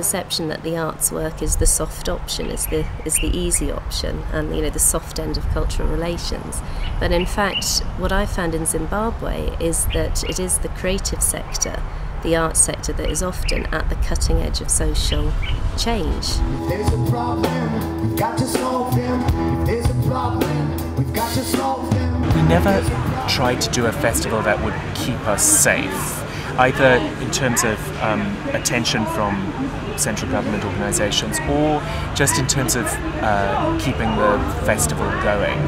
perception that the arts work is the soft option, is the easy option, and the soft end of cultural relations. But in fact, what I found in Zimbabwe is that it is the creative sector, the arts sector, that is often at the cutting edge of social change. If there's a problem, we've got to solve them. If there's a problem, we've got to solve them. We never tried to do a festival that would keep us safe, either in terms of attention from central government organisations or just in terms of keeping the festival going.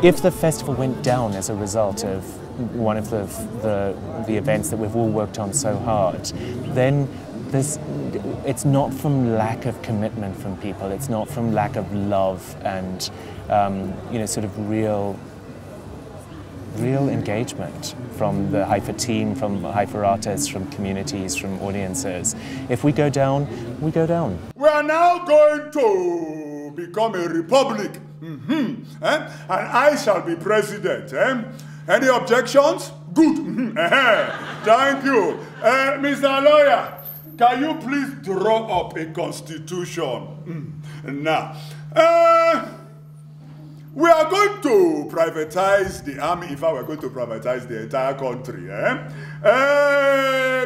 If the festival went down as a result of one of the events that we've all worked on so hard, then it's not from lack of commitment from people, it's not from lack of love and sort of real engagement from the Haifa team, from Haifa artists, from communities, from audiences. If we go down, we go down. We are now going to become a republic. And I shall be president. Any objections? Good. Thank you. Mr. Lawyer, can you please draw up a constitution? Now, we are going to privatize the army. In fact, we're going to privatize the entire country.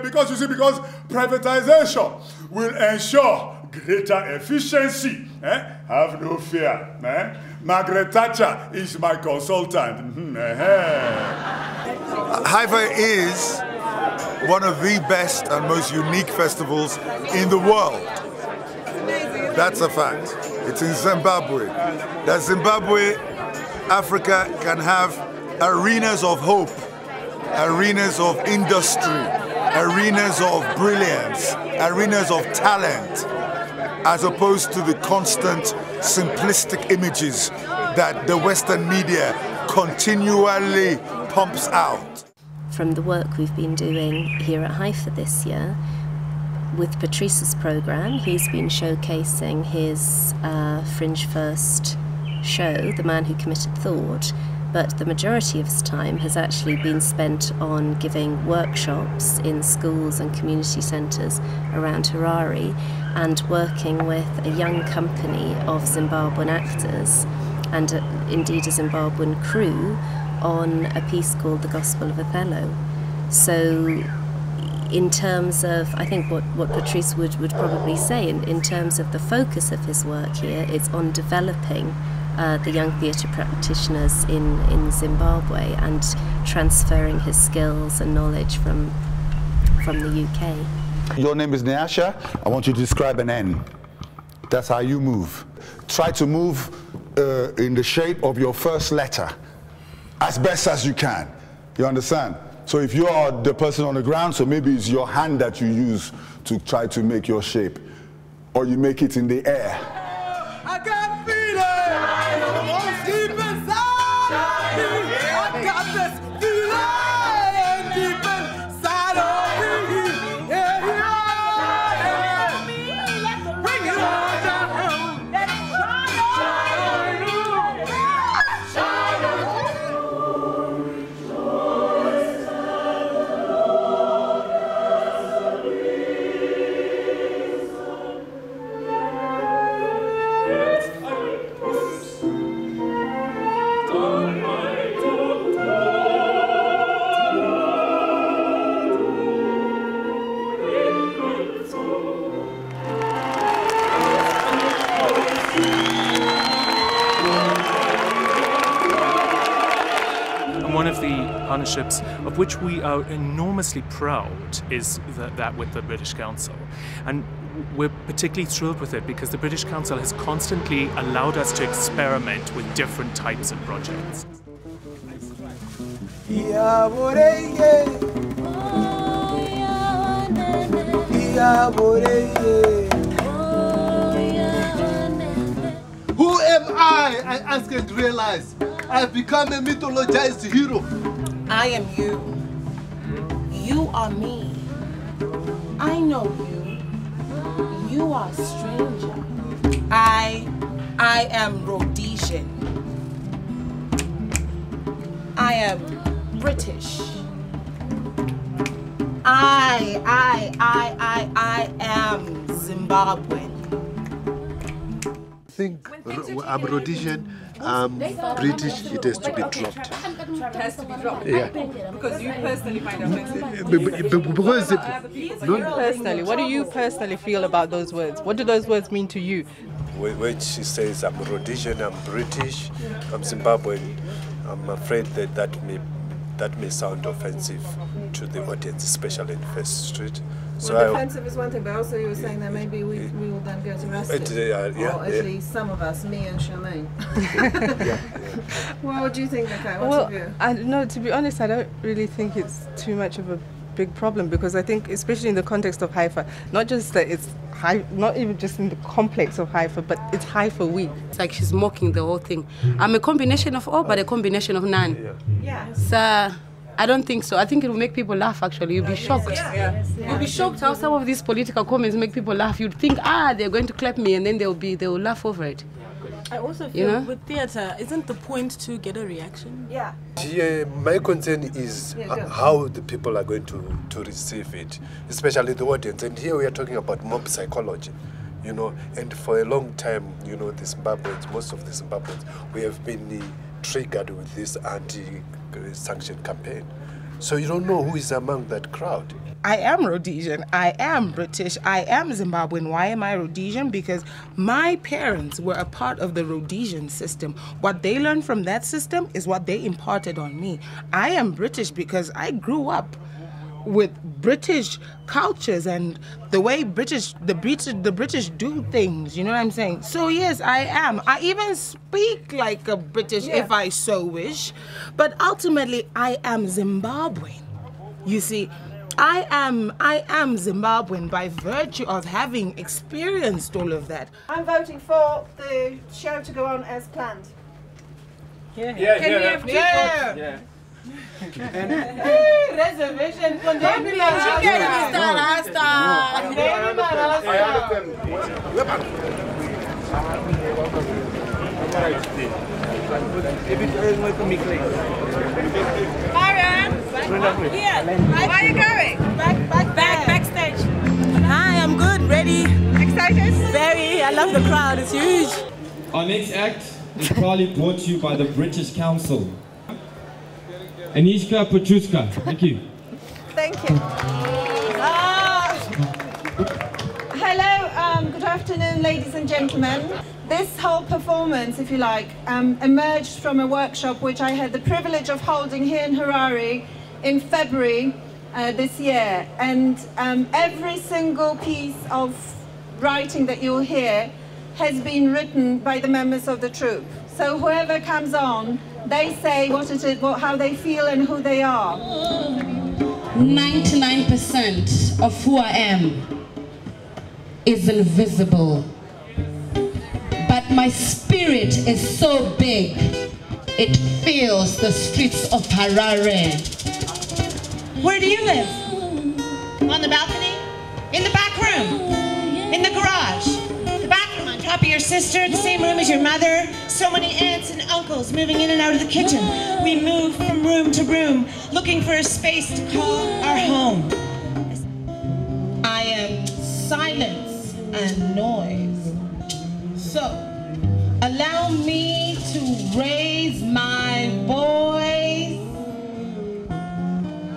Because privatization will ensure greater efficiency. Have no fear. Margaret Thatcher is my consultant. Haifa is one of the best and most unique festivals in the world. That's a fact. It's in Zimbabwe. That Zimbabwe, Africa can have arenas of hope, arenas of industry, arenas of brilliance, arenas of talent, as opposed to the constant simplistic images that the Western media continually pumps out. From the work we've been doing here at Haifa this year, with Patrice's programme, he's been showcasing his Fringe First show, The Man Who Committed Thought, but the majority of his time has actually been spent on giving workshops in schools and community centres around Harare and working with a young company of Zimbabwean actors and indeed a Zimbabwean crew on a piece called The Gospel of Othello. So in terms of, I think what Patrice would probably say, in terms of the focus of his work here, it's on developing the young theatre practitioners in Zimbabwe and transferring his skills and knowledge from the UK. Your name is Nyasha. I want you to describe an N. That's how you move. Try to move in the shape of your first letter as best as you can. You understand? So if you are the person on the ground, so maybe it's your hand that you use to try to make your shape, or you make it in the air. I can feel it deep inside me. I got this feeling deep inside of me. Yeah, yeah. Bring it on down. Let it shine on. Shine on. One of the partnerships of which we are enormously proud is that with the British Council. And we're particularly thrilled with it because the British Council has constantly allowed us to experiment with different types of projects. Who am I ask and realize I've become a mythologized hero. I am you. You are me. I know you. You are a stranger. I am Rhodesian. I am British. I am Zimbabwean. I think I'm Rhodesian, I'm British, it has to be dropped. It has to be dropped? Yeah. Because you personally find offensive? Because Personally, what do you personally feel about those words? What do those words mean to you? When she says I'm Rhodesian, I'm British, I'm Zimbabwean, I'm afraid that may sound offensive to the audience, especially in First Street. So offensive is one thing, but also you were saying that maybe we will then get arrested. Or at least some of us, me and Charmaine. Well, what do you think, Nikai? What's your view? No, to be honest, I don't really think it's too much of a big problem, because I think, especially in the context of Haifa, not just that it's not even just in the complex of Haifa, but it's Haifa week. It's like she's mocking the whole thing. I'm a combination of all, but a combination of none. Yeah. So I don't think so. I think it will make people laugh, actually. You'll be shocked. You'll be shocked how some of these political comments make people laugh. You'd think, they're going to clap me, and then they will laugh over it. I also feel with theatre, isn't the point to get a reaction? Yeah. My concern is how the people are going to receive it, especially the audience. And here we are talking about mob psychology, and for a long time, the Zimbabweans, most of the Zimbabweans, we have been triggered with this anti-sanction campaign. So you don't know who is among that crowd. I am Rhodesian, I am British, I am Zimbabwean. Why am I Rhodesian? Because my parents were a part of the Rhodesian system. What they learned from that system is what they imparted on me. I am British because I grew up with British cultures and the way the British do things, you know what I'm saying? So yes, I am. I even speak like a British if I so wish, but ultimately I am Zimbabwean. You see, I am Zimbabwean by virtue of having experienced all of that. I'm voting for the show to go on as planned. Yeah. Can we have two votes? Yeah. Reservation. Mariam, here. Where are you going? Backstage. Hi, I'm good, ready. Excited? Very. I love the crowd. It's huge. Our next act is proudly brought to you by the British Council. Anishka Petruska, thank you. Thank you. Hello, good afternoon, ladies and gentlemen. This whole performance, if you like, emerged from a workshop which I had the privilege of holding here in Harare in February this year. And every single piece of writing that you'll hear has been written by the members of the troupe. So whoever comes on, they say what it is, how they feel and who they are. 99% of who I am is invisible. But my spirit is so big, it fills the streets of Harare. Where do you live? On the balcony? In the back room? In the garage? The bathroom on top of your sister? The same room as your mother? So many aunts and uncles moving in and out of the kitchen. We move from room to room, looking for a space to call our home. I am silence and noise. So, allow me to raise my voice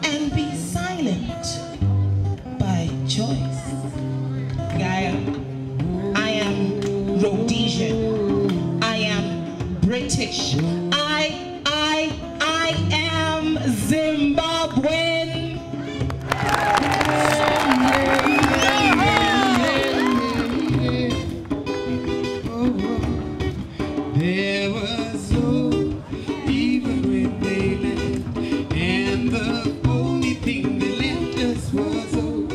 and be silent by choice. I am Rhodesian. I am British. I am Zimbabwean. There was hope even when they left, and the only thing they left us was hope.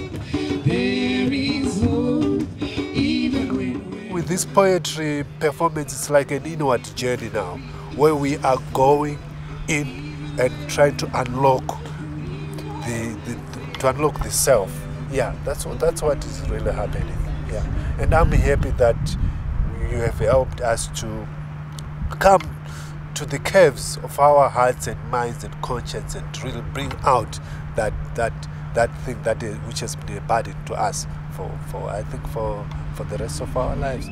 There is hope even when With this poetry performance, it's like an inward journey now, where we are going in and trying to unlock the self. Yeah, that's what is really happening. Yeah, and I'm happy that you have helped us to come to the caves of our hearts and minds and conscience and really bring out that thing which has been a burden to us for I think for the rest of our lives.